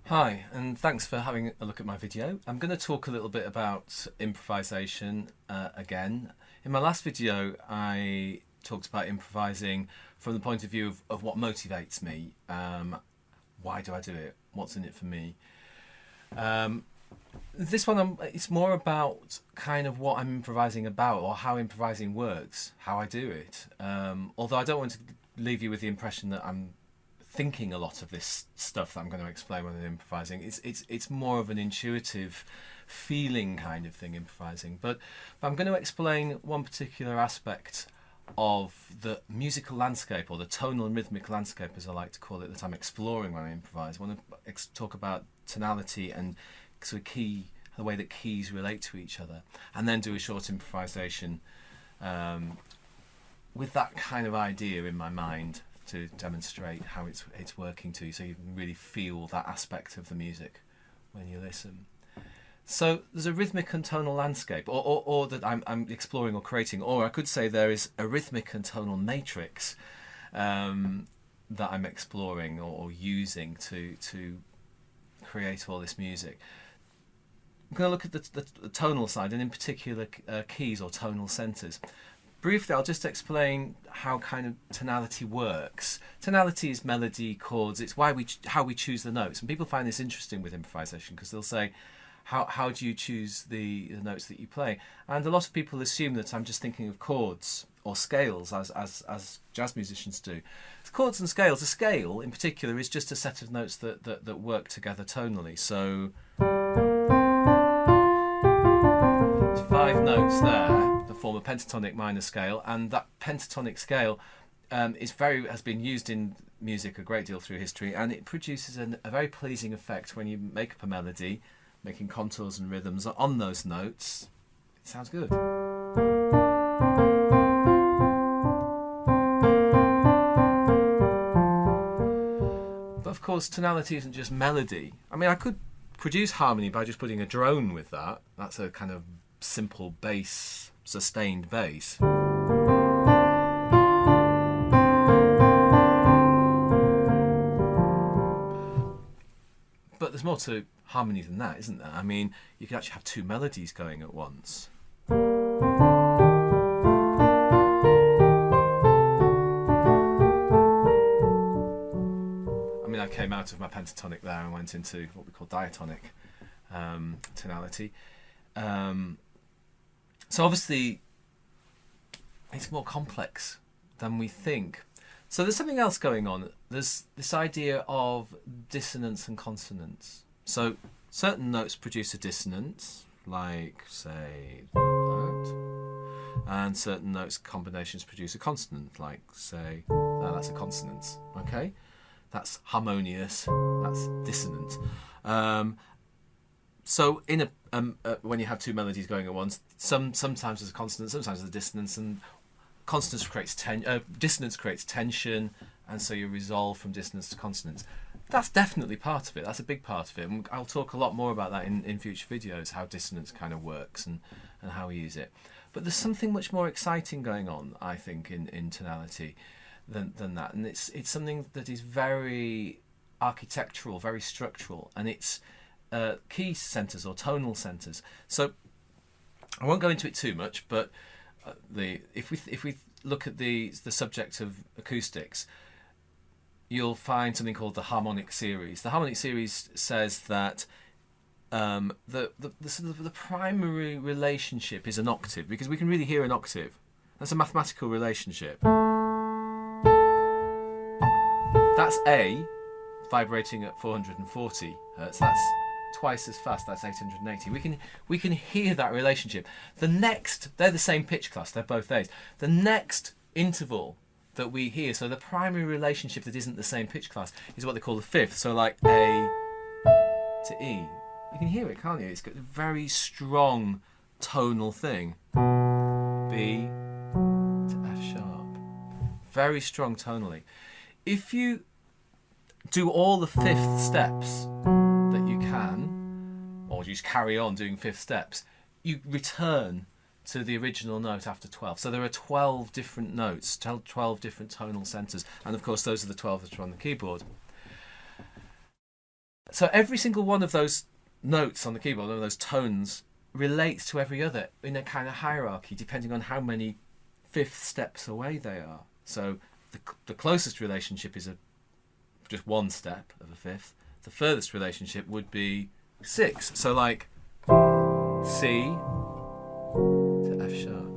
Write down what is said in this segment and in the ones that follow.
Hi, and thanks for having a look at my video. I'm going to talk a little bit about improvisation again. In my last video, I talked about improvising from the point of view of what motivates me. Why do I do it? What's in it for me? This one, it's more about kind of what I'm improvising about or how improvising works, how I do it. Although I don't want to leave you with the impression that I'm thinking a lot of this stuff that I'm going to explain when I'm improvising. It's more of an intuitive feeling kind of thing, improvising. But I'm going to explain one particular aspect of the musical landscape, or the tonal and rhythmic landscape as I like to call it, that I'm exploring when I improvise. I want to talk about tonality and sort of the way that keys relate to each other, and then do a short improvisation with that kind of idea in my mind to demonstrate how it's working to you, so you can really feel that aspect of the music when you listen. So there's a rhythmic and tonal landscape, or that I'm exploring or creating, or I could say there is a rhythmic and tonal matrix that I'm exploring or using to create all this music. I'm going to look at the tonal side, and in particular keys or tonal centers. Briefly, I'll just explain how kind of tonality works. Tonality is melody, chords. It's how we choose the notes. And people find this interesting with improvisation because they'll say, how do you choose the notes that you play? And a lot of people assume that I'm just thinking of chords or scales, as jazz musicians do. It's chords and scales. A scale, in particular, is just a set of notes that work together tonally. So 5 notes there that form a pentatonic minor scale, and that pentatonic scale has been used in music a great deal through history, and it produces a very pleasing effect when you make up a melody, making contours and rhythms on those notes. It sounds good. But of course, tonality isn't just melody. I mean, I could produce harmony by just putting a drone with that. That's a kind of simple bass, sustained bass. But there's more to harmony than that, isn't there? I mean, you could actually have 2 melodies going at once. I mean, I came out of my pentatonic there and went into what we call diatonic tonality. So obviously, it's more complex than we think. So there's something else going on. There's this idea of dissonance and consonants. So certain notes produce a dissonance, like, say, that. And certain notes combinations produce a consonant, like, say, that's a consonance. Okay? That's harmonious. That's dissonant. So in when you have 2 melodies going at once, sometimes there's a consonant, sometimes there's a dissonance, and dissonance creates tension, and so you resolve from dissonance to consonance. That's definitely part of it. That's a big part of it. And I'll talk a lot more about that in future videos, how dissonance kind of works and how we use it. But there's something much more exciting going on, I think, in tonality than that. And it's something that is very architectural, very structural, and it's key centers or tonal centers. So I won't go into it too much, but if we look at the subject of acoustics, you'll find something called the Harmonic Series. The Harmonic Series says that the primary relationship is an octave, because we can really hear an octave. That's a mathematical relationship. That's A vibrating at 440 hertz. That's twice as fast. That's 880. We can hear that relationship. They're the same pitch class. They're both A's. The next interval that we hear, so the primary relationship that isn't the same pitch class, is what they call the fifth. So like A to E. You can hear it, can't you? It's got a very strong tonal thing. B to F sharp. Very strong tonally. If you do all the fifth steps that you can, or you just carry on doing fifth steps, you return to the original note after 12. So there are 12 different notes, 12 different tonal centers, and of course those are the 12 that are on the keyboard. So every single one of those notes on the keyboard, one of those tones, relates to every other in a kind of hierarchy, depending on how many fifth steps away they are. So the closest relationship is just one step of a fifth. The furthest relationship would be 6. So like C to F sharp.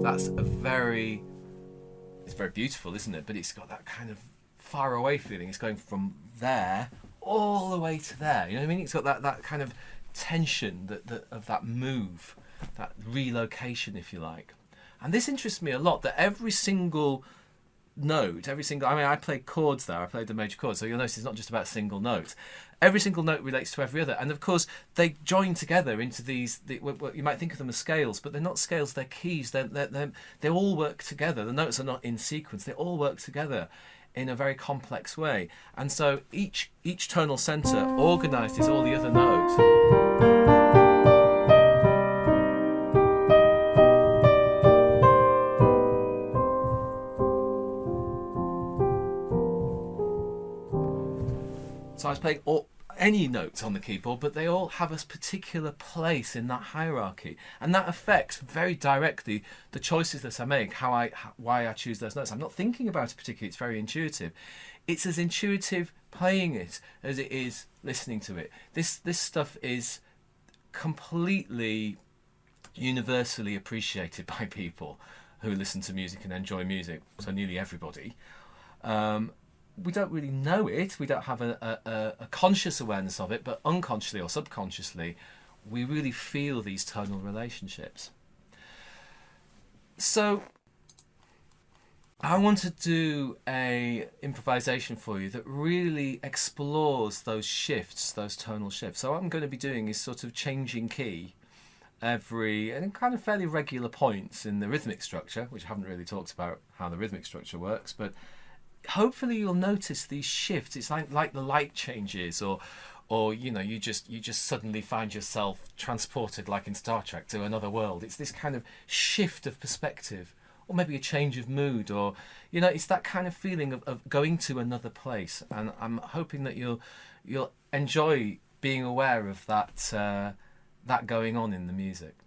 That's it's very beautiful, isn't it? But it's got that kind of far away feeling. It's going from there all the way to there. You know what I mean? It's got that kind of tension of that move, that relocation, if you like. And this interests me a lot, that every single note, I played chords there, I played the major chords, so you'll notice it's not just about single notes. Every single note relates to every other, and of course they join together into you might think of them as scales, but they're not scales, they're keys. They all work together. The notes are not in sequence, they all work together in a very complex way. And so each tonal center organized is all the other notes. So I was playing any notes on the keyboard, but they all have a particular place in that hierarchy, and that affects very directly the choices that I make, why I choose those notes. I'm not thinking about it particularly; it's very intuitive. It's as intuitive playing it as it is listening to it. This stuff is completely universally appreciated by people who listen to music and enjoy music. So nearly everybody. We don't really know it, we don't have a conscious awareness of it, but unconsciously or subconsciously, we really feel these tonal relationships. So, I want to do a improvisation for you that really explores those shifts, those tonal shifts. So what I'm going to be doing is sort of changing key and kind of fairly regular points in the rhythmic structure, which I haven't really talked about how the rhythmic structure works, but hopefully you'll notice these shifts. It's like the light changes, or you just suddenly find yourself transported, like in Star Trek, to another world. It's this kind of shift of perspective, or maybe a change of mood, or it's that kind of feeling of going to another place. And I'm hoping that you'll enjoy being aware of that going on in the music.